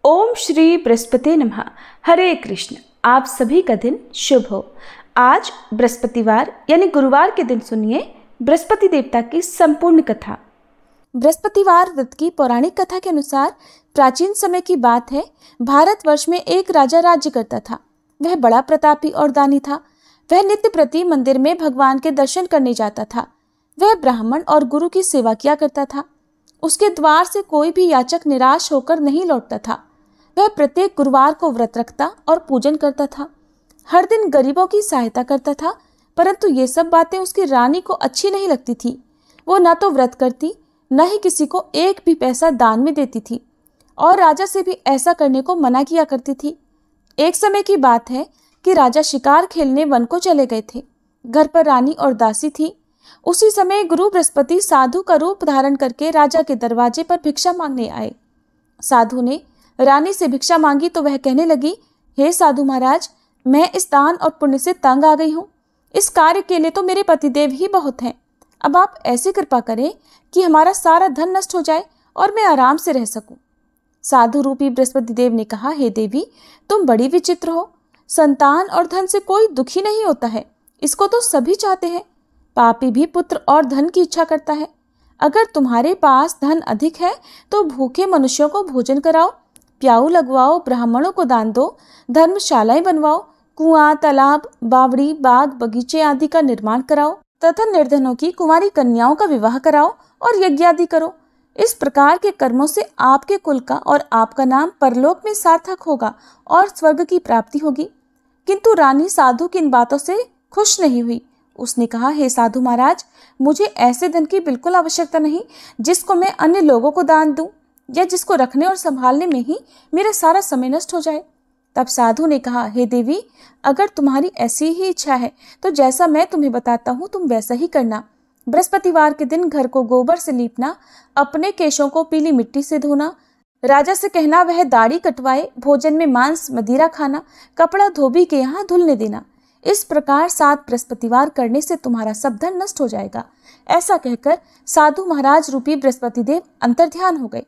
ओम श्री बृहस्पति नमः। हरे कृष्ण। आप सभी का दिन शुभ हो। आज बृहस्पतिवार यानी गुरुवार के दिन सुनिए बृहस्पति देवता की संपूर्ण कथा। बृहस्पतिवार व्रत की पौराणिक कथा के अनुसार प्राचीन समय की बात है। भारतवर्ष में एक राजा राज्य करता था। वह बड़ा प्रतापी और दानी था। वह नित्य प्रति मंदिर में भगवान के दर्शन करने जाता था। वह ब्राह्मण और गुरु की सेवा किया करता था। उसके द्वार से कोई भी याचक निराश होकर नहीं लौटता था। वह प्रत्येक गुरुवार को व्रत रखता और पूजन करता था। हर दिन गरीबों की सहायता करता था, परंतु ये सब बातें उसकी रानी को अच्छी नहीं लगती थी। वो न तो व्रत करती, न ही किसी को एक भी पैसा दान में देती थी और राजा से भी ऐसा करने को मना किया करती थी। एक समय की बात है कि राजा शिकार खेलने वन को चले गए थे। घर पर रानी और दासी थी। उसी समय गुरु बृहस्पति साधु का रूप धारण करके राजा के दरवाजे पर भिक्षा मांगने आए। साधु ने रानी से भिक्षा मांगी तो वह कहने लगी, हे साधु महाराज, मैं इस दान और पुण्य से तंग आ गई हूँ। इस कार्य के लिए तो मेरे पतिदेव ही बहुत हैं। अब आप ऐसी कृपा करें कि हमारा सारा धन नष्ट हो जाए और मैं आराम से रह सकूं। साधु रूपी बृहस्पति देव ने कहा, हे देवी, तुम बड़ी विचित्र हो। संतान और धन से कोई दुखी नहीं होता है, इसको तो सभी चाहते हैं। पापी भी पुत्र और धन की इच्छा करता है। अगर तुम्हारे पास धन अधिक है तो भूखे मनुष्यों को भोजन कराओ, प्याऊ लगवाओ, ब्राह्मणों को दान दो, धर्मशालाएं बनवाओ, कुआं, तालाब, बावड़ी, बाग, बगीचे आदि का निर्माण कराओ तथा निर्धनों की कुंवारी कन्याओं का विवाह कराओ और यज्ञ आदि करो। इस प्रकार के कर्मों से आपके कुल का और आपका नाम परलोक में सार्थक होगा और स्वर्ग की प्राप्ति होगी। किंतु रानी साधु की इन बातों से खुश नहीं हुई। उसने कहा, हे साधु महाराज, मुझे ऐसे धन की बिल्कुल आवश्यकता नहीं जिसको मैं अन्य लोगों को दान दूं या जिसको रखने और संभालने में ही मेरा सारा समय नष्ट हो जाए। तब साधु ने कहा, हे देवी, अगर तुम्हारी ऐसी ही इच्छा है तो जैसा मैं तुम्हें बताता हूँ तुम वैसा ही करना। बृहस्पतिवार के दिन घर को गोबर से लीपना, अपने केशों को पीली मिट्टी से धोना, राजा से कहना वह दाढ़ी कटवाए, भोजन में मांस मदिरा खाना, कपड़ा धोबी के यहाँ धुलने देना। इस प्रकार 7 बृहस्पतिवार करने से तुम्हारा सब धन नष्ट हो जाएगा। ऐसा कहकर साधु महाराज रूपी बृहस्पति देव अंतर्ध्यान हो गए।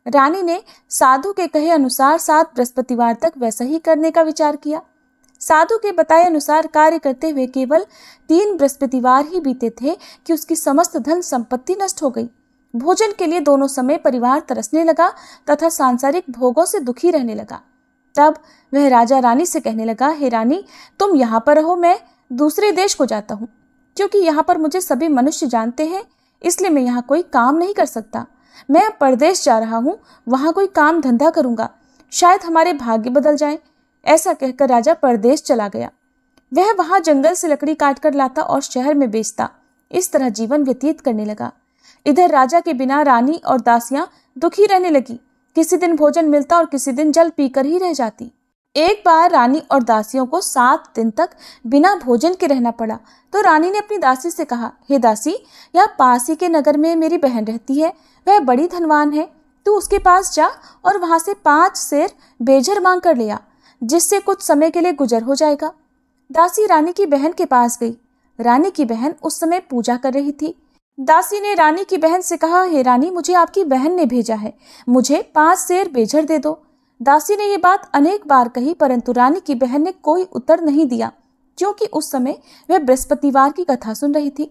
रानी ने साधु के कहे अनुसार 7 बृहस्पतिवार तक वैसा ही करने का विचार किया। साधु के बताए अनुसार कार्य करते हुए केवल 3 बृहस्पतिवार ही बीते थे कि उसकी समस्त धन संपत्ति नष्ट हो गई। भोजन के लिए दोनों समय परिवार तरसने लगा तथा सांसारिक भोगों से दुखी रहने लगा। तब वह राजा रानी से कहने लगा, हे रानी, तुम यहाँ पर रहो, मैं दूसरे देश को जाता हूँ। क्योंकि यहाँ पर मुझे सभी मनुष्य जानते हैं, इसलिए मैं यहाँ कोई काम नहीं कर सकता। मैं परदेश जा रहा हूँ, वहाँ कोई काम धंधा करूँगा, शायद हमारे भाग्य बदल जाएं। ऐसा कहकर राजा परदेश चला गया। वह वहाँ जंगल से लकड़ी काट कर लाता और शहर में बेचता। इस तरह जीवन व्यतीत करने लगा। इधर राजा के बिना रानी और दासियां दुखी रहने लगी। किसी दिन भोजन मिलता और किसी दिन जल पीकर ही रह जाती। एक बार रानी और दासियों को 7 दिन तक बिना भोजन के रहना पड़ा तो रानी ने अपनी दासी से कहा, हे दासी, यहाँ पास ही के नगर में मेरी बहन रहती है, वह बड़ी धनवान है। तू उसके पास जा और वहां से 5 सेर बेझर मांग कर ले आ, जिससे कुछ समय के लिए गुजर हो जाएगा। दासी रानी की बहन के पास गई। रानी की बहन उस समय पूजा कर रही थी। दासी ने रानी की बहन से कहा, हे रानी, मुझे आपकी बहन ने भेजा है, मुझे 5 सेर बेझर दे दो। दासी ने ये बात अनेक बार कही, परंतु रानी की बहन ने कोई उत्तर नहीं दिया, क्योंकि उस समय वह बृहस्पतिवार की कथा सुन रही थी।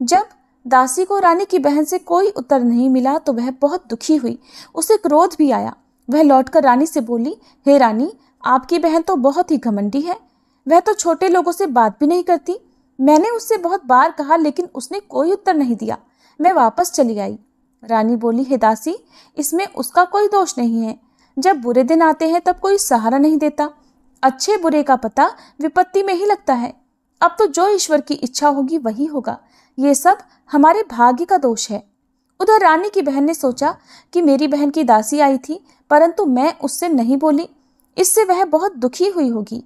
जब दासी को रानी की बहन से कोई उत्तर नहीं मिला तो वह बहुत दुखी हुई। उसे क्रोध भी आया। वह लौटकर रानी से बोली, हे रानी, आपकी बहन तो बहुत ही घमंडी है। वह तो छोटे लोगों से बात भी नहीं करती। मैंने उससे बहुत बार कहा, लेकिन उसने कोई उत्तर नहीं दिया। मैं वापस चली आई। रानी बोली, हे दासी, इसमें उसका कोई दोष नहीं है। जब बुरे दिन आते हैं तब कोई सहारा नहीं देता। अच्छे बुरे का पता विपत्ति में ही लगता है। अब तो जो ईश्वर की इच्छा होगी वही होगा। ये सब हमारे भाग्य का दोष है। उधर रानी की बहन ने सोचा कि मेरी बहन की दासी आई थी, परंतु मैं उससे नहीं बोली, इससे वह बहुत दुखी हुई होगी।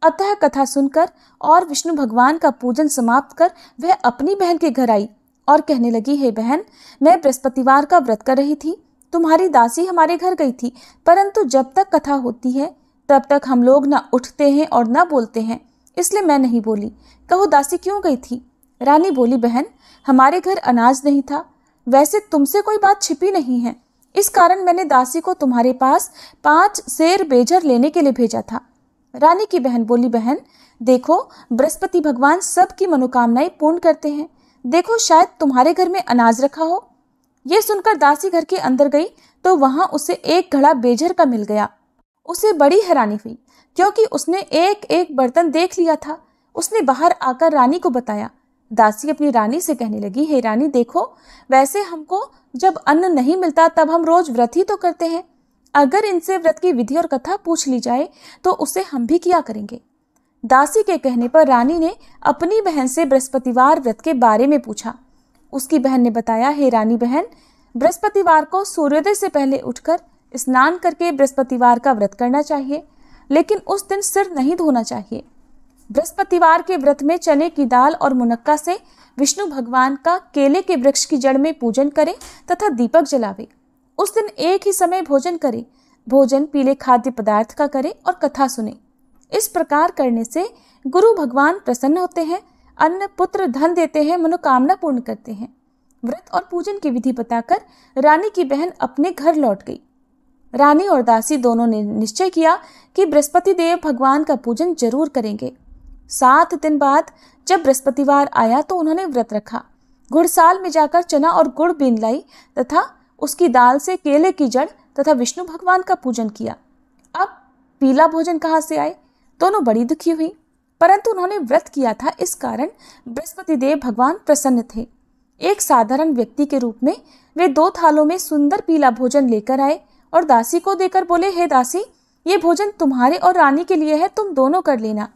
अतः कथा सुनकर और विष्णु भगवान का पूजन समाप्त कर वह अपनी बहन के घर आई और कहने लगी, हे बहन, मैं बृहस्पतिवार का व्रत कर रही थी। तुम्हारी दासी हमारे घर गई थी, परंतु जब तक कथा होती है तब तक हम लोग न उठते हैं और न बोलते हैं, इसलिए मैं नहीं बोली। कहो दासी क्यों गई थी? रानी बोली, बहन, हमारे घर अनाज नहीं था। वैसे तुमसे कोई बात छिपी नहीं है, इस कारण मैंने दासी को तुम्हारे पास 5 सेर बेजर लेने के लिए भेजा था। रानी की बहन बोली, बहन देखो, बृहस्पति भगवान सबकी मनोकामनाएं पूर्ण करते हैं। देखो, शायद तुम्हारे घर में अनाज रखा हो। ये सुनकर दासी घर के अंदर गई तो वहां उसे एक घड़ा बेजर का मिल गया। उसे बड़ी हैरानी हुई क्योंकि उसने एक एक बर्तन देख लिया था। उसने बाहर आकर रानी को बताया। दासी अपनी रानी से कहने लगी, हे रानी देखो, वैसे हमको जब अन्न नहीं मिलता तब हम रोज व्रत ही तो करते हैं। अगर इनसे व्रत की विधि और कथा पूछ ली जाए तो उसे हम भी किया करेंगे। दासी के कहने पर रानी ने अपनी बहन से बृहस्पतिवार व्रत के बारे में पूछा। उसकी बहन ने बताया, हे रानी बहन, बृहस्पतिवार को सूर्योदय से पहले उठकर स्नान करके बृहस्पतिवार का व्रत करना चाहिए, लेकिन उस दिन सिर नहीं धोना चाहिए। बृहस्पतिवार के व्रत में चने की दाल और मुनक्का से विष्णु भगवान का केले के वृक्ष की जड़ में पूजन करें तथा दीपक जलावे। उस दिन एक ही समय भोजन करें। भोजन पीले खाद्य पदार्थ का करें और कथा सुने। इस प्रकार करने से गुरु भगवान प्रसन्न होते हैं, अन्न पुत्र धन देते हैं, मनोकामना पूर्ण करते हैं। व्रत और पूजन की विधि बताकर रानी की बहन अपने घर लौट गई। रानी और दासी दोनों ने निश्चय किया कि बृहस्पति देव भगवान का पूजन जरूर करेंगे। 7 दिन बाद जब बृहस्पतिवार आया तो उन्होंने व्रत रखा। घुड़साल में जाकर चना और गुड़ बीन लाई तथा उसकी दाल से केले की जड़ तथा विष्णु भगवान का पूजन किया। अब पीला भोजन कहाँ से आए? दोनों बड़ी दुखी हुई, परंतु उन्होंने व्रत किया था, इस कारण बृहस्पति देव भगवान प्रसन्न थे। एक साधारण व्यक्ति के रूप में वे 2 थालों में सुंदर पीला भोजन लेकर आए और दासी को देकर बोले, हे दासी, ये भोजन तुम्हारे और रानी के लिए है, तुम दोनों कर लेना।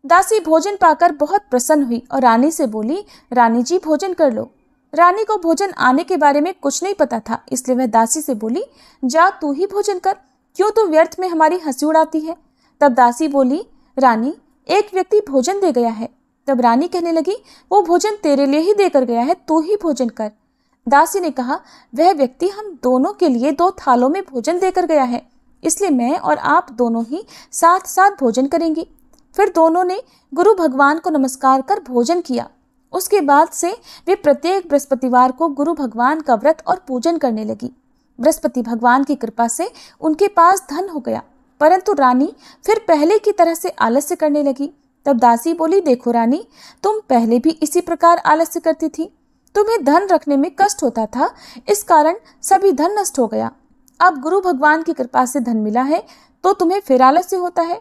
दासी भोजन पाकर बहुत प्रसन्न हुई और रानी से बोली, रानी जी भोजन कर लो। रानी को भोजन आने के बारे में कुछ नहीं पता था, इसलिए वह दासी से बोली, जा तू ही भोजन कर, क्यों तू व्यर्थ में हमारी हंसी उड़ाती है। तब दासी बोली, रानी, एक व्यक्ति भोजन दे गया है। तब रानी कहने लगी, वो भोजन तेरे लिए ही देकर गया है, तू ही भोजन कर। दासी ने कहा, वह व्यक्ति हम दोनों के लिए 2 थालों में भोजन देकर गया है, इसलिए मैं और आप दोनों ही साथ साथ भोजन करेंगे। फिर दोनों ने गुरु भगवान को नमस्कार कर भोजन किया। उसके बाद से वे प्रत्येक बृहस्पतिवार को गुरु भगवान का व्रत और पूजन करने लगी। बृहस्पति भगवान की कृपा से उनके पास धन हो गया, परंतु रानी फिर पहले की तरह से आलस्य करने लगी। तब दासी बोली, देखो रानी, तुम पहले भी इसी प्रकार आलस्य करती थी। तुम्हें धन रखने में कष्ट होता था, इस कारण सभी धन नष्ट हो गया। अब गुरु भगवान की कृपा से धन मिला है तो तुम्हें फिर आलस्य होता है।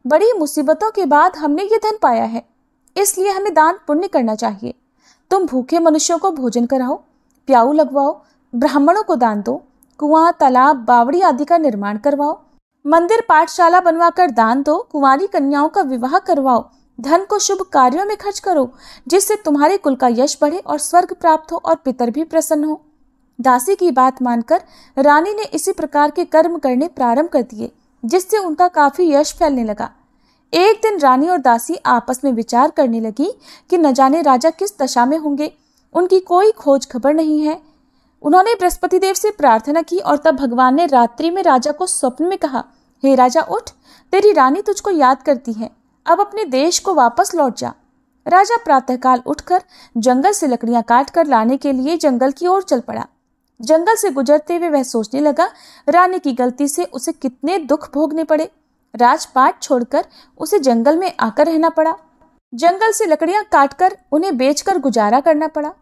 बड़ी मुसीबतों के बाद हमने ये धन पाया है, इसलिए हमें दान पुण्य करना चाहिए। तुम भूखे मनुष्यों को भोजन कराओ, प्याऊ लगवाओ, ब्राह्मणों को दान दो, कुआं, तालाब, बावड़ी आदि का निर्माण करवाओ, मंदिर पाठशाला बनवाकर दान दो, कुंवारी कन्याओं का विवाह करवाओ, धन को शुभ कार्यों में खर्च करो, जिससे तुम्हारे कुल का यश बढ़े और स्वर्ग प्राप्त हो और पितर भी प्रसन्न हो। दासी की बात मानकर रानी ने इसी प्रकार के कर्म करने प्रारंभ कर दिए, जिससे उनका काफी यश फैलने लगा। एक दिन रानी और दासी आपस में विचार करने लगी कि न जाने राजा किस दशा में होंगे, उनकी कोई खोज खबर नहीं है। उन्होंने बृहस्पति देव से प्रार्थना की और तब भगवान ने रात्रि में राजा को स्वप्न में कहा, हे राजा उठ, तेरी रानी तुझको याद करती है, अब अपने देश को वापस लौट जा। राजा प्रातःकाल उठकर जंगल से लकड़ियां काट कर लाने के लिए जंगल की ओर चल पड़ा। जंगल से गुजरते हुए वह सोचने लगा, रानी की गलती से उसे कितने दुख भोगने पड़े। राजपाट छोड़कर उसे जंगल में आकर रहना पड़ा। जंगल से लकड़ियां काटकर उन्हें बेचकर गुजारा करना पड़ा।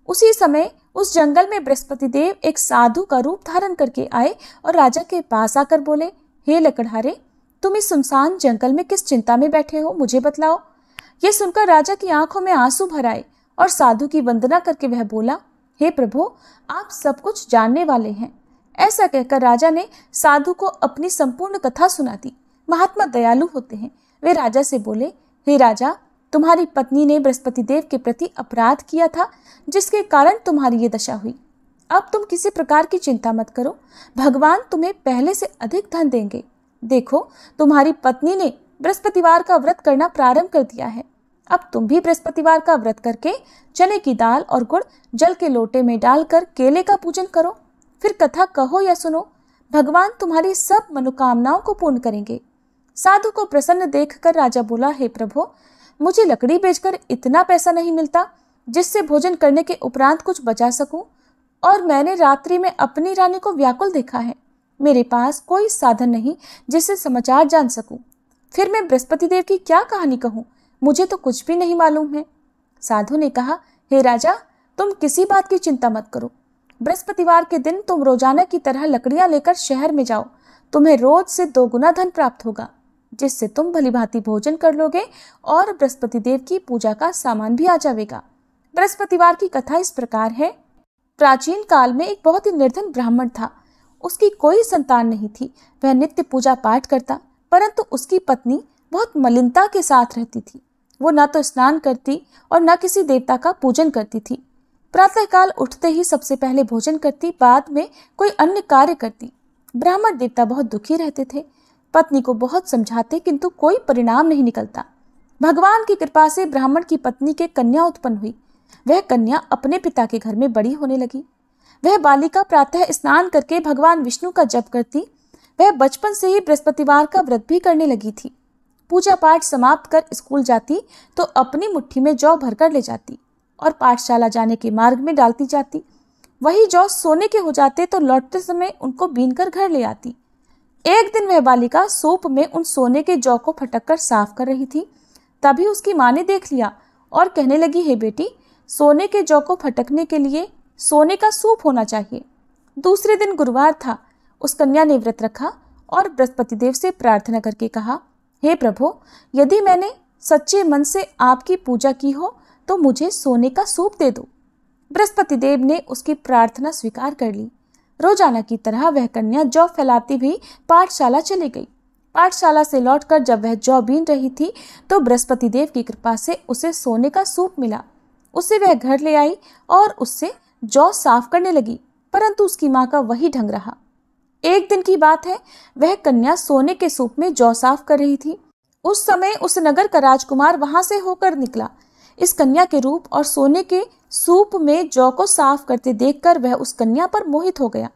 उसी समय उस जंगल में बृहस्पति देव एक साधु का रूप धारण करके आए और राजा के पास आकर बोले, हे लकड़हारे, तुम इस सुनसान जंगल में किस चिंता में बैठे हो, मुझे बतलाओ। यह सुनकर राजा की आंखों में आंसू भर आए और साधु की वंदना करके वह बोला, हे प्रभु, आप सब कुछ जानने वाले हैं। ऐसा कहकर राजा ने साधु को अपनी संपूर्ण कथा सुना दी। महात्मा दयालु होते हैं। वे राजा से बोले, हे राजा, तुम्हारी पत्नी ने बृहस्पति देव के प्रति अपराध किया था, जिसके कारण तुम्हारी ये दशा हुई। अब तुम किसी प्रकार की चिंता मत करो, भगवान तुम्हें पहले से अधिक धन देंगे। देखो, तुम्हारी पत्नी ने बृहस्पतिवार का व्रत करना प्रारंभ कर दिया है। अब तुम भी बृहस्पतिवार का व्रत करके चने की दाल और गुड़ जल के लोटे में डालकर केले का पूजन करो, फिर कथा कहो या सुनो, भगवान तुम्हारी सब मनोकामनाओं को पूर्ण करेंगे। साधु को प्रसन्न देखकर राजा बोला, हे प्रभु, मुझे लकड़ी बेचकर इतना पैसा नहीं मिलता जिससे भोजन करने के उपरांत कुछ बचा सकूं, और मैंने रात्रि में अपनी रानी को व्याकुल देखा है। मेरे पास कोई साधन नहीं जिससे समाचार जान सकूं। फिर मैं बृहस्पति देव की क्या कहानी कहूँ, मुझे तो कुछ भी नहीं मालूम है। साधु ने कहा, हे राजा, तुम किसी बात की चिंता मत करो। बृहस्पतिवार के दिन तुम रोजाना की तरह लकड़ियां लेकर शहर में जाओ। तुम्हें रोज से 2 गुना धन प्राप्त होगा, जिससे तुम भलीभांति भोजन कर लोगे और बृहस्पति देव की पूजा का सामान भी आ जाएगा। बृहस्पतिवार की कथा इस प्रकार है। प्राचीन काल में एक बहुत ही निर्धन ब्राह्मण था। उसकी कोई संतान नहीं थी। वह नित्य पूजा पाठ करता, परंतु उसकी पत्नी बहुत मलिनता के साथ रहती थी। वो न तो स्नान करती और न किसी देवता का पूजन करती थी। प्रातःकाल उठते ही सबसे पहले भोजन करती, बाद में कोई अन्य कार्य करती। ब्राह्मण देवता बहुत दुखी रहते थे। पत्नी को बहुत समझाते, किंतु कोई परिणाम नहीं निकलता। भगवान की कृपा से ब्राह्मण की पत्नी के कन्या उत्पन्न हुई। वह कन्या अपने पिता के घर में बड़ी होने लगी। वह बालिका प्रातः स्नान करके भगवान विष्णु का जप करती। वह बचपन से ही बृहस्पतिवार का व्रत भी करने लगी थी। पूजा पाठ समाप्त कर स्कूल जाती तो अपनी मुट्ठी में जौ भरकर ले जाती और पाठशाला जाने के मार्ग में डालती जाती। वही जौ सोने के हो जाते तो लौटते समय उनको बीनकर घर ले आती। एक दिन वह बालिका सूप में उन सोने के जौ को फटक कर साफ कर रही थी। तभी उसकी माँ ने देख लिया और कहने लगी, हे बेटी, सोने के जौ को फटकने के लिए सोने का सूप होना चाहिए। दूसरे दिन गुरुवार था। उस कन्या ने व्रत रखा और बृहस्पति देव से प्रार्थना करके कहा, हे प्रभु, यदि मैंने सच्चे मन से आपकी पूजा की हो तो मुझे सोने का सूप दे दो। बृहस्पति देव ने उसकी प्रार्थना स्वीकार कर ली। रोजाना की तरह वह कन्या जौ फैलाती हुई पाठशाला चली गई। पाठशाला से लौटकर जब वह जौ बीन रही थी तो बृहस्पति देव की कृपा से उसे सोने का सूप मिला। उसे वह घर ले आई और उससे जौ साफ करने लगी, परंतु उसकी माँ का वही ढंग रहा। एक दिन की बात है, वह कन्या सोने के सूप में जौ साफ कर रही थी। उस समय उस नगर का राजकुमार वहां से होकर निकला। इस कन्या के रूप और सोने के सूप में जौ को साफ करते देखकर वह उस कन्या पर मोहित हो गया।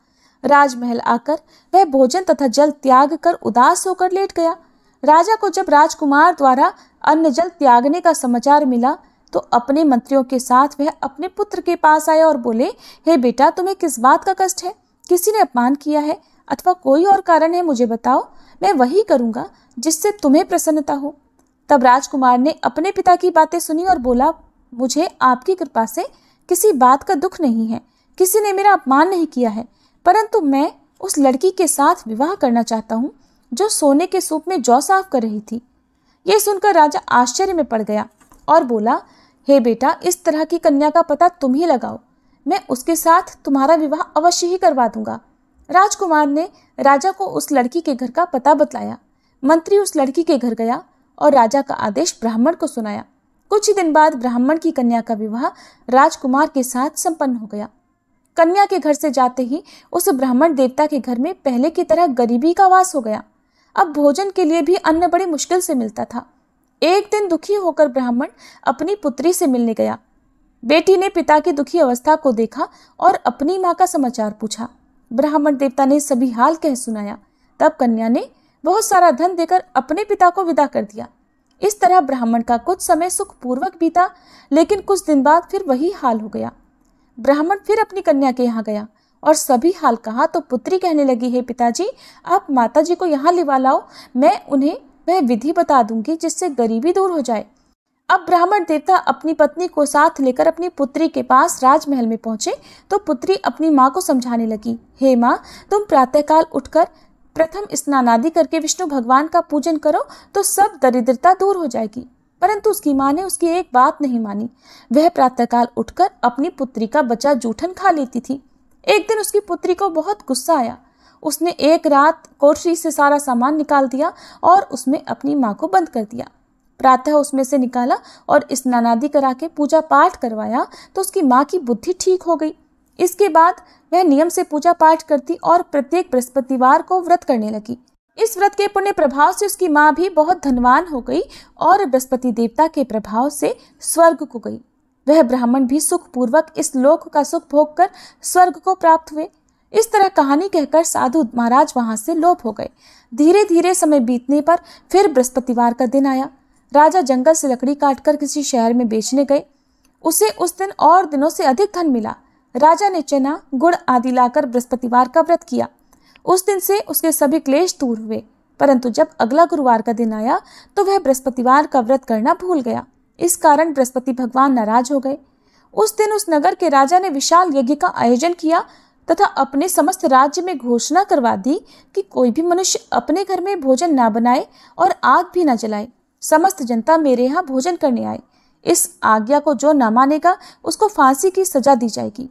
राजमहल आकर वह भोजन तथा जल त्याग कर उदास होकर लेट गया। राजा को जब राजकुमार द्वारा अन्न जल त्यागने का समाचार मिला तो अपने मंत्रियों के साथ वह अपने पुत्र के पास आया और बोले, हे बेटा, तुम्हें किस बात का कष्ट है? किसी ने अपमान किया है अथवा कोई और कारण है? मुझे बताओ, मैं वही करूंगा जिससे तुम्हें प्रसन्नता हो। तब राजकुमार ने अपने पिता की बातें सुनी और बोला, मुझे आपकी कृपा से किसी बात का दुख नहीं है। किसी ने मेरा अपमान नहीं किया है, परंतु मैं उस लड़की के साथ विवाह करना चाहता हूँ जो सोने के सूप में जौ साफ कर रही थी। यह सुनकर राजा आश्चर्य में पड़ गया और बोला, हे बेटा, इस तरह की कन्या का पता तुम ही लगाओ। मैं उसके साथ तुम्हारा विवाह अवश्य ही करवा दूंगा। राजकुमार ने राजा को उस लड़की के घर का पता बतलाया। मंत्री उस लड़की के घर गया और राजा का आदेश ब्राह्मण को सुनाया। कुछ ही दिन बाद ब्राह्मण की कन्या का विवाह राजकुमार के साथ संपन्न हो गया। कन्या के घर से जाते ही उस ब्राह्मण देवता के घर में पहले की तरह गरीबी का वास हो गया। अब भोजन के लिए भी अन्न बड़ी मुश्किल से मिलता था। एक दिन दुखी होकर ब्राह्मण अपनी पुत्री से मिलने गया। बेटी ने पिता की दुखी अवस्था को देखा और अपनी माँ का समाचार पूछा। ब्राह्मण देवता ने सभी हाल कह सुनाया। तब कन्या ने बहुत सारा धन देकर अपने पिता को विदा कर दिया। इस तरह ब्राह्मण का कुछ समय सुखपूर्वक बीता, लेकिन कुछ दिन बाद फिर वही हाल हो गया। ब्राह्मण फिर अपनी कन्या के यहाँ गया और सभी हाल कहा तो पुत्री कहने लगी, हे पिताजी, आप माताजी को यहाँ लिवा लाओ, मैं उन्हें वह विधि बता दूंगी जिससे गरीबी दूर हो जाए। अब ब्राह्मण देवता अपनी पत्नी को साथ लेकर अपनी पुत्री के पास राजमहल में पहुंचे तो पुत्री अपनी माँ को समझाने लगी, हे माँ, तुम प्रातःकाल उठकर प्रथम स्नान आदि करके विष्णु भगवान का पूजन करो तो सब दरिद्रता दूर हो जाएगी। परंतु उसकी माँ ने उसकी एक बात नहीं मानी। वह प्रातःकाल उठकर अपनी पुत्री का बचा जूठन खा लेती थी। एक दिन उसकी पुत्री को बहुत गुस्सा आया। उसने एक रात कोठरी से सारा सामान निकाल दिया और उसमें अपनी माँ को बंद कर दिया। प्रातः उसमें से निकाला और स्नान आदि करा के पूजा पाठ करवाया तो उसकी माँ की बुद्धि ठीक हो गई। इसके बाद वह नियम से पूजा पाठ करती और प्रत्येक बृहस्पतिवार को व्रत करने लगी। इस व्रत के पुण्य प्रभाव से उसकी माँ भी बहुत धनवान हो गई और बृहस्पति देवता के प्रभाव से स्वर्ग को गई। वह ब्राह्मण भी सुखपूर्वक इस लोक का सुख भोग कर स्वर्ग को प्राप्त हुए। इस तरह कहानी कहकर साधु महाराज वहां से लोप हो गए। धीरे धीरे समय बीतने पर फिर बृहस्पतिवार का दिन आया। राजा जंगल से लकड़ी काटकर किसी शहर में बेचने गए। उसे उस दिन और दिनों से अधिक धन मिला। राजा ने चना, गुड़ आदि लाकर बृहस्पतिवार का व्रत किया। उस दिन से उसके सभी क्लेश दूर हुए। परंतु जब अगला गुरुवार का दिन आया तो वह बृहस्पतिवार का व्रत करना भूल गया। इस कारण बृहस्पति भगवान नाराज हो गए। उस दिन उस नगर के राजा ने विशाल यज्ञ का आयोजन किया तथा अपने समस्त राज्य में घोषणा करवा दी कि कोई भी मनुष्य अपने घर में भोजन ना बनाए और आग भी ना जलाए। समस्त जनता मेरे यहाँ भोजन करने आए। इस आज्ञा को जो न मानेगा उसको फांसी की सजा दी जाएगी।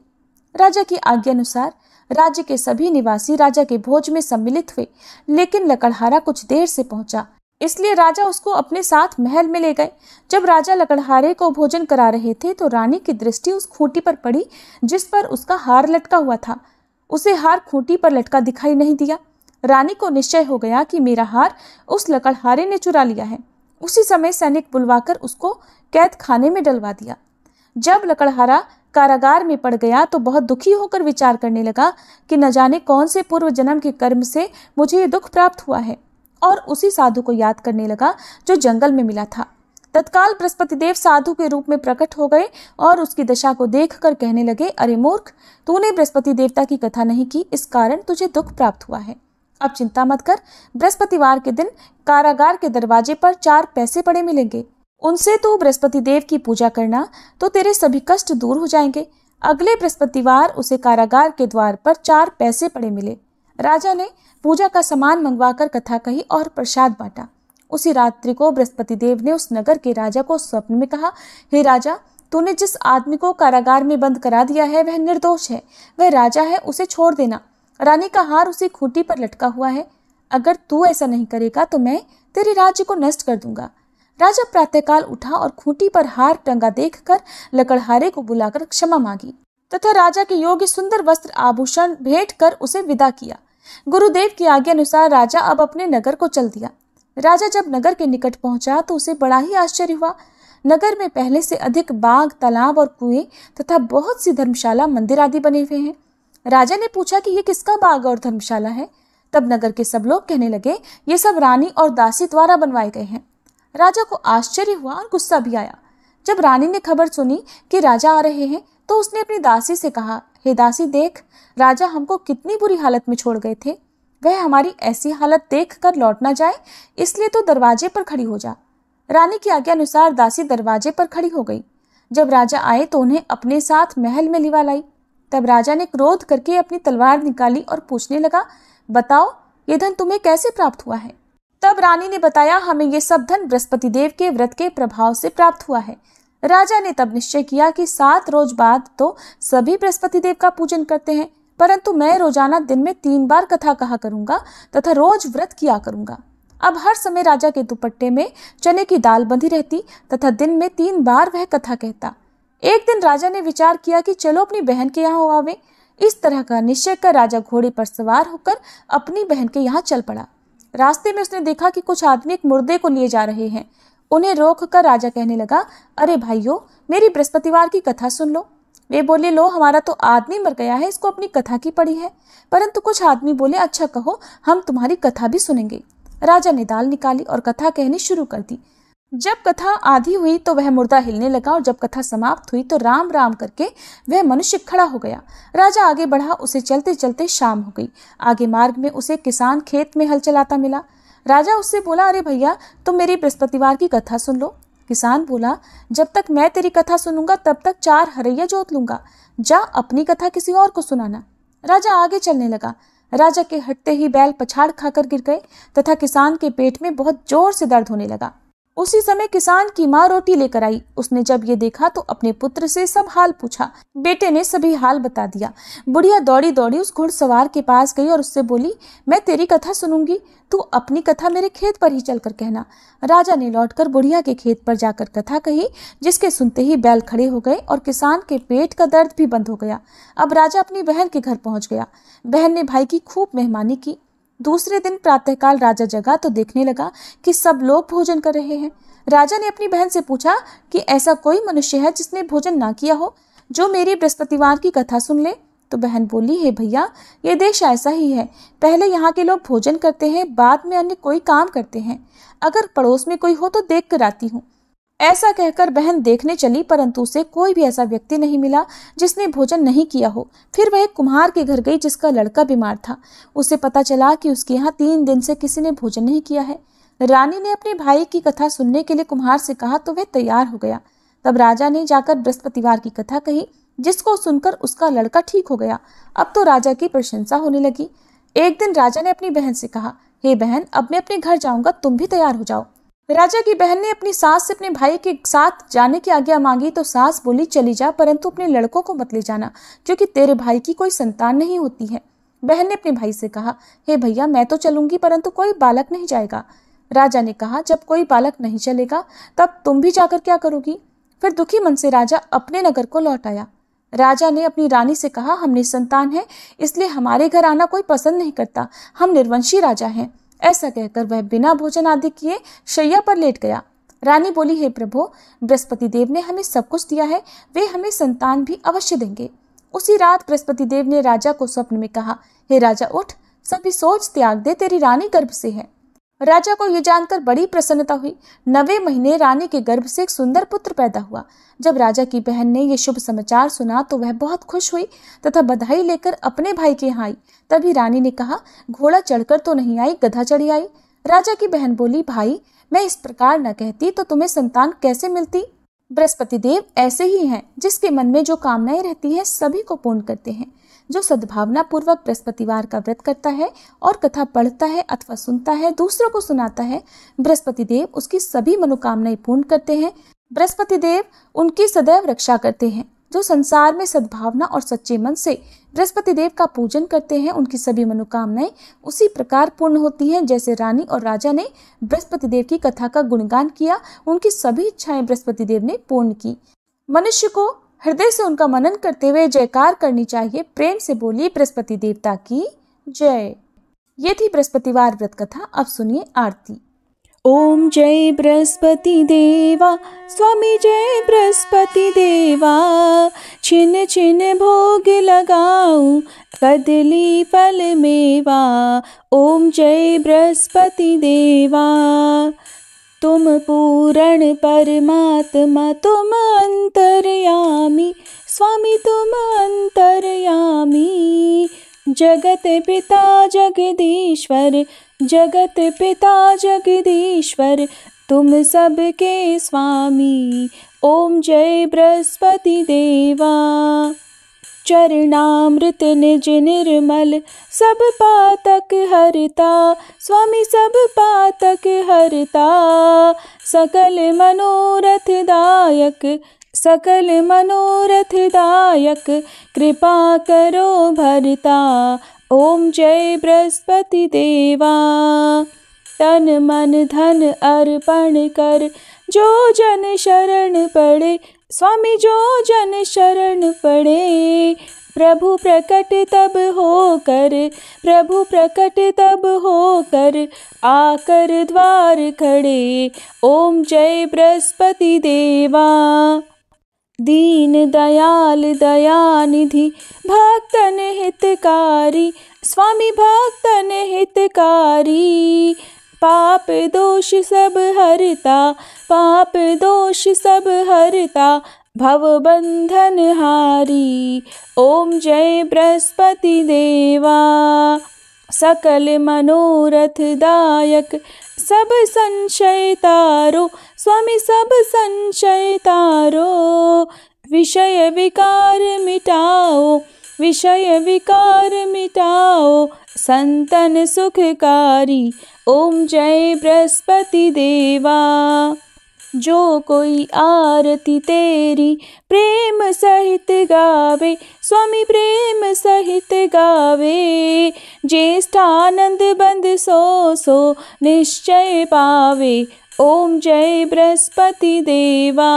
राजा की आज्ञा अनुसार राज्य के सभी निवासी राजा के भोज में सम्मिलित हुए, लेकिन लकड़हारा कुछ देर से पहुंचा, इसलिए राजा उसको अपने साथ महल में ले गए। जब राजा लकड़हारे को भोजन करा रहे थे तो रानी की दृष्टि उस खूंटी पर पड़ी जिस पर उसका हार लटका हुआ था। उसे हार खूंटी पर लटका दिखाई नहीं दिया। रानी को निश्चय हो गया कि मेरा हार उस लकड़हारे ने चुरा लिया है। उसी समय सैनिक बुलवाकर उसको कैद खाने में डलवा दिया। जब लकड़हारा कारागार में पड़ गया तो बहुत दुखी होकर विचार करने लगा कि न जाने कौन से पूर्व जन्म के कर्म से मुझे ये दुख प्राप्त हुआ है, और उसी साधु को याद करने लगा जो जंगल में मिला था। तत्काल बृहस्पति देव साधु के रूप में प्रकट हो गए और उसकी दशा को देखकर कहने लगे, अरे मूर्ख, तूने बृहस्पति देवता की कथा नहीं की, इस कारण तुझे दुख प्राप्त हुआ है। अब चिंता मत कर, बृहस्पतिवार के दिन कारागार के दरवाजे पर 4 पैसे पड़े मिलेंगे। उनसे तू बृहस्पति देव की पूजा करना तो तेरे सभी कष्ट दूर हो जाएंगे। अगले बृहस्पतिवार उसे कारागार के द्वार पर 4 पैसे पड़े मिले। राजा ने पूजा का सामान मंगवाकर कथा कही और प्रसाद बांटा। उसी रात्रि को बृहस्पति देव ने उस नगर के राजा को स्वप्न में कहा, हे राजा, तूने जिस आदमी को कारागार में बंद करा दिया है वह निर्दोष है, वह राजा है, उसे छोड़ देना। रानी का हार उसी खूंटी पर लटका हुआ है। अगर तू ऐसा नहीं करेगा तो मैं तेरे राज्य को नष्ट कर दूंगा। राजा प्रातःकाल उठा और खूंटी पर हार टंगा देखकर लकड़हारे को बुलाकर क्षमा मांगी तथा राजा के योग्य सुंदर वस्त्र आभूषण भेंट कर उसे विदा किया। गुरुदेव की आज्ञा अनुसार राजा अब अपने नगर को चल दिया। राजा जब नगर के निकट पहुंचा तो उसे बड़ा ही आश्चर्य हुआ। नगर में पहले से अधिक बाग, तालाब और कुएं तथा बहुत सी धर्मशाला, मंदिर आदि बने हुए हैं। राजा ने पूछा कि ये किसका बाग और धर्मशाला है? तब नगर के सब लोग कहने लगे, ये सब रानी और दासी द्वारा बनवाए गए हैं। राजा को आश्चर्य हुआ और गुस्सा भी आया। जब रानी ने खबर सुनी कि राजा आ रहे हैं तो उसने अपनी दासी से कहा, हे दासी, देख, राजा हमको कितनी बुरी हालत में छोड़ गए थे। वह हमारी ऐसी हालत देखकर लौट ना जाए, इसलिए तो दरवाजे पर खड़ी हो जा। रानी की आज्ञा अनुसार दासी दरवाजे पर खड़ी हो गई। जब राजा आए तो उन्हें अपने साथ महल में लिवा लाई। तब राजा ने क्रोध करके अपनी तलवार निकाली और पूछने लगा, बताओ, ये धन तुम्हें कैसे प्राप्त हुआ है? तब रानी ने बताया, हमें ये सब धन बृहस्पति देव के व्रत के प्रभाव से प्राप्त हुआ है। राजा ने तब निश्चय किया कि 7 रोज बाद तो सभी बृहस्पति देव का पूजन करते हैं, परंतु मैं रोजाना दिन में 3 बार कथा कहा करूंगा तथा रोज व्रत किया करूंगा। अब हर समय राजा के दुपट्टे में चने की दाल बंधी रहती तथा दिन में 3 बार वह कथा कहता। एक दिन राजा ने विचार किया कि चलो अपनी बहन के यहाँ हो आवे। इस तरह का निश्चय कर राजा घोड़े पर सवार होकर अपनी बहन के यहाँ चल पड़ा। रास्ते में उसने देखा कि कुछ आदमी एक मुर्दे को लिए जा रहे हैं। उन्हें रोक कर राजा कहने लगा, अरे भाइयों, मेरी बृहस्पतिवार की कथा सुन लो। वे बोले, लो, हमारा तो आदमी मर गया है, इसको अपनी कथा की पड़ी है। परंतु कुछ आदमी बोले, अच्छा कहो, हम तुम्हारी कथा भी सुनेंगे। राजा ने दाल निकाली और कथा कहनी शुरू कर दी। जब कथा आधी हुई तो वह मुर्दा हिलने लगा और जब कथा समाप्त हुई तो राम राम करके वह मनुष्य खड़ा हो गया। राजा आगे बढ़ा, उसे चलते चलते शाम हो गई। आगे मार्ग में उसे किसान खेत में हल चलाता मिला। राजा उससे बोला, अरे भैया, तुम मेरी बृहस्पतिवार की कथा सुन लो। किसान बोला, जब तक मैं तेरी कथा सुनूंगा तब तक 4 हरैया जोत लूंगा। जा अपनी कथा किसी और को सुनाना। राजा आगे चलने लगा। राजा के हटते ही बैल पछाड़ खाकर गिर गए तथा किसान के पेट में बहुत जोर से दर्द होने लगा। उसी समय किसान की माँ रोटी लेकर आई। उसने जब ये देखा तो अपने पुत्र से सब हाल पूछा। बेटे ने सभी हाल बता दिया। बुढ़िया दौड़ी दौड़ी उस घुड़सवार के पास गई और उससे बोली, मैं तेरी कथा सुनूंगी, तू अपनी कथा मेरे खेत पर ही चलकर कहना। राजा ने लौटकर बुढ़िया के खेत पर जाकर कथा कही, जिसके सुनते ही बैल खड़े हो गए और किसान के पेट का दर्द भी बंद हो गया। अब राजा अपनी बहन के घर पहुंच गया। बहन ने भाई की खूब मेहमानी की। दूसरे दिन प्रातःकाल राजा जगा तो देखने लगा कि सब लोग भोजन कर रहे हैं। राजा ने अपनी बहन से पूछा कि ऐसा कोई मनुष्य है जिसने भोजन ना किया हो, जो मेरी बृहस्पतिवार की कथा सुन ले। तो बहन बोली, हे भैया, ये देश ऐसा ही है। पहले यहाँ के लोग भोजन करते हैं, बाद में अन्य कोई काम करते हैं। अगर पड़ोस में कोई हो तो देख कर आती हूँ। ऐसा कहकर बहन देखने चली, परंतु उसे कोई भी ऐसा व्यक्ति नहीं मिला जिसने भोजन नहीं किया हो। फिर वह एक कुम्हार के घर गई जिसका लड़का बीमार था। उसे पता चला कि उसके यहाँ 3 दिन से किसी ने भोजन नहीं किया है। रानी ने अपने भाई की कथा सुनने के लिए कुम्हार से कहा तो वह तैयार हो गया। तब राजा ने जाकर बृहस्पतिवार की कथा कही, जिसको सुनकर उसका लड़का ठीक हो गया। अब तो राजा की प्रशंसा होने लगी। एक दिन राजा ने अपनी बहन से कहा, हे बहन, अब मैं अपने घर जाऊंगा, तुम भी तैयार हो जाओ। राजा की बहन ने अपनी सास से अपने भाई के साथ जाने की आज्ञा मांगी तो सास बोली, चली जा, परंतु अपने लड़कों को मत ले जाना, क्योंकि तेरे भाई की कोई संतान नहीं होती है। बहन ने अपने भाई से कहा, हे भैया, मैं तो चलूंगी, परंतु कोई बालक नहीं जाएगा। राजा ने कहा, जब कोई बालक नहीं चलेगा तब तुम भी जाकर क्या करोगी? फिर दुखी मन से राजा अपने नगर को लौट आया। राजा ने अपनी रानी से कहा, हम निसंतान हैं, इसलिए हमारे घर आना कोई पसंद नहीं करता, हम निर्वंशी राजा हैं। ऐसा कहकर वह बिना भोजन आदि किए शैया पर लेट गया। रानी बोली, हे प्रभु, बृहस्पति देव ने हमें सब कुछ दिया है, वे हमें संतान भी अवश्य देंगे। उसी रात बृहस्पति देव ने राजा को स्वप्न में कहा, हे राजा, उठ, सभी सोच त्याग दे, तेरी रानी गर्भ से है। राजा को यह जानकर बड़ी प्रसन्नता हुई। 9वें महीने रानी के गर्भ से एक सुंदर पुत्र पैदा हुआ। जब राजा की बहन ने यह शुभ समाचार सुना तो वह बहुत खुश हुई तथा बधाई लेकर अपने भाई के यहाँ आई। तभी रानी ने कहा, घोड़ा चढ़कर तो नहीं आई, गधा चढ़ी आई। राजा की बहन बोली, भाई, मैं इस प्रकार न कहती तो तुम्हें संतान कैसे मिलती? बृहस्पति देव ऐसे ही हैं, जिसके मन में जो कामनाएं रहती है सभी को पूर्ण करते हैं। जो सद्भावना पूर्वक बृहस्पतिवार का व्रत करता है और कथा पढ़ता है अथवा सुनता है, दूसरों को सुनाता है, बृहस्पति देव उसकी सभी मनोकामनाएं पूर्ण करते हैं। बृहस्पति देव उनकी सदैव रक्षा करते हैं। जो संसार में सद्भावना और सच्चे मन से बृहस्पति देव का पूजन करते हैं, उनकी सभी मनोकामनाएं उसी प्रकार पूर्ण होती हैं जैसे रानी और राजा ने बृहस्पति देव की कथा का गुणगान किया, उनकी सभी इच्छाएं बृहस्पति देव ने पूर्ण की। मनुष्य को हृदय से उनका मनन करते हुए जयकार करनी चाहिए। प्रेम से बोलिए, बृहस्पति देवता की जय। ये थी बृहस्पतिवार व्रत कथा। अब सुनिए आरती। ओम जय बृहस्पति देवा, स्वामी जय बृहस्पति देवा, छिन छिन भोग लगाऊं, कदली फल मेवा। ओम जय बृहस्पति देवा, तुम पूर्ण परमात्मा, तुम अंतर्यामी, स्वामी तुम अंतर्यामी। जगत पिता जगदीश्वर, जगत पिता जगदीश्वर, तुम सबके स्वामी। ओम जय बृहस्पति देवा। चरणामृत निज निर्मल, सब पातक हरता, स्वामी सब पातक हरता। सकल मनोरथ दायक, सकल मनोरथ दायक, कृपा करो भरता। ओम जय बृहस्पति देवा। तन मन धन अर्पण कर, जो जन शरण पड़े, स्वामी जो जन शरण पड़े। प्रभु प्रकट तब होकर, प्रभु प्रकट तब होकर, आकर द्वार खड़े। ओम जय बृहस्पति देवा। दीन दयाल दयानिधि, भक्तन हितकारी, स्वामी भक्तन हितकारी। पाप दोष सब हरता, पाप दोष सब हरता, भव बंधन हारी। ओम जय बृहस्पति देवा। सकल मनोरथ दायक, सब संशय तारो, स्वामी सब संशय तारो। विषय विकार मिटाओ, विषय विकार मिटाओ, संतन सुखकारी। ओम जय बृहस्पति देवा। जो कोई आरती तेरी प्रेम सहित गावे, स्वामी प्रेम सहित गावे। ज्येष्ठानंद बंद सो सो निश्चय पावे। ओम जय बृहस्पति देवा।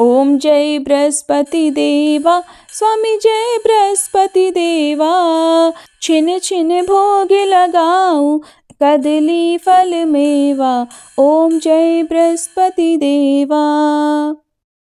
ओम जय बृहस्पति देवा, स्वामी जय बृहस्पति देवा। छिन छिन भोग लगाऊं, कदली फल मेवा। ओम जय बृहस्पति देवा।